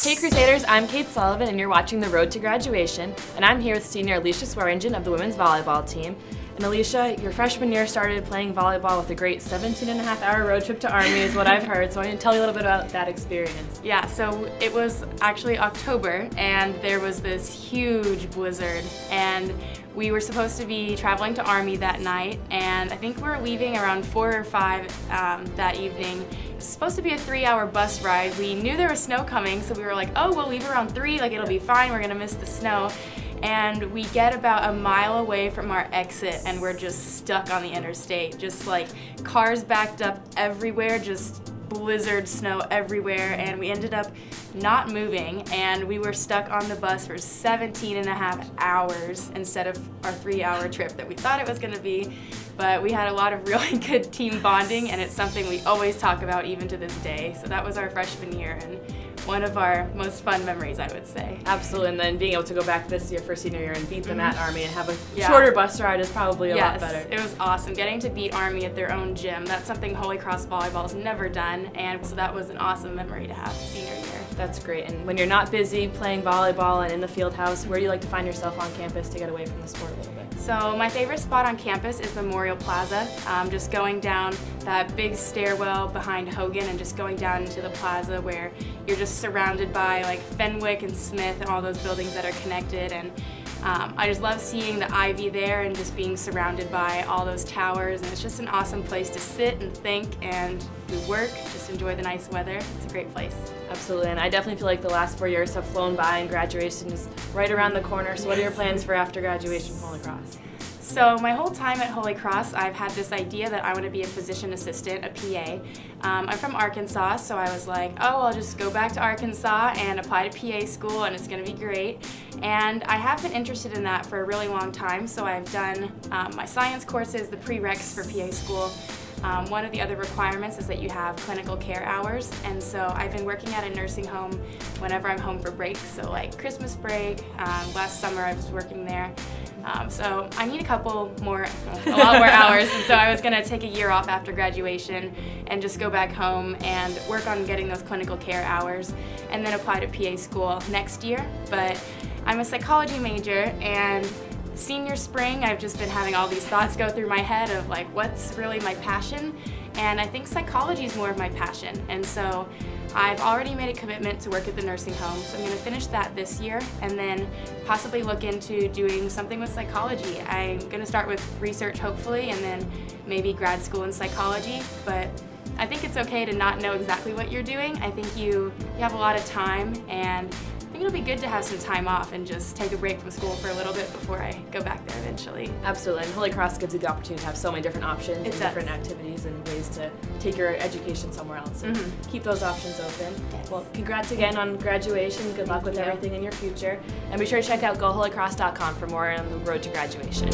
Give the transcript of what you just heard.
Hey Crusaders, I'm Kate Sullivan and you're watching The Road to Graduation, and I'm here with senior Alicia Swearingen of the women's volleyball team. And Alicia, your freshman year started playing volleyball with a great 17.5-hour road trip to Army is what I've heard, so I want to tell you a little bit about that experience. Yeah, so it was actually October and there was this huge blizzard and we were supposed to be traveling to Army that night, and I think we were leaving around 4 or 5 that evening. It was supposed to be a 3-hour bus ride. We knew there was snow coming, so we were like, oh, we'll leave around 3, like it'll be fine, we're gonna miss the snow. And we get about a mile away from our exit and we're just stuck on the interstate. Just like cars backed up everywhere, just blizzard snow everywhere, and we ended up not moving and we were stuck on the bus for 17.5 hours instead of our 3-hour trip that we thought it was going to be. But we had a lot of really good team bonding and it's something we always talk about even to this day. So that was our freshman year and one of our most fun memories, I would say. Absolutely, and then being able to go back this year for senior year and beat them at Army and have a shorter bus ride is probably a lot better. It was awesome. Getting to beat Army at their own gym, that's something Holy Cross Volleyball has never done, and so that was an awesome memory to have senior year. That's great. And when you're not busy playing volleyball and in the field house, where do you like to find yourself on campus to get away from the sport a little bit? So my favorite spot on campus is Memorial Plaza. Just going down that big stairwell behind Hogan and just going down into the plaza where you're just surrounded by like Fenwick and Smith and all those buildings that are connected, and I just love seeing the ivy there and just being surrounded by all those towers, and it's just an awesome place to sit and think and do work, just enjoy the nice weather. It's a great place. Absolutely, and I definitely feel like the last 4 years have flown by and graduation is right around the corner. So what are your plans for after graduation from Holy Cross? So my whole time at Holy Cross, I've had this idea that I want to be a physician assistant, a PA. I'm from Arkansas, so I was like, oh, I'll just go back to Arkansas and apply to PA school and it's going to be great. And I have been interested in that for a really long time, so I've done my science courses, the prereqs for PA school. One of the other requirements is that you have clinical care hours, and so I've been working at a nursing home whenever I'm home for breaks, so like Christmas break, last summer I was working there. So I need a lot more hours, and so I was going to take a year off after graduation and just go back home and work on getting those clinical care hours and then apply to PA school next year. But I'm a psychology major, and senior spring I've just been having all these thoughts go through my head of like what's really my passion, and I think psychology is more of my passion, and so I've already made a commitment to work at the nursing home, so I'm going to finish that this year and then possibly look into doing something with psychology. I'm going to start with research hopefully and then maybe grad school in psychology, but I think it's okay to not know exactly what you're doing. I think you have a lot of time, and I think it'll be good to have some time off and just take a break from school for a little bit before I go back there eventually. Absolutely, and Holy Cross gives you the opportunity to have so many different options and different activities and ways to take your education somewhere else. So keep those options open. Yes. Well, congrats again on graduation. Good luck with everything in your future. And be sure to check out GoHolyCross.com for more on the road to graduation.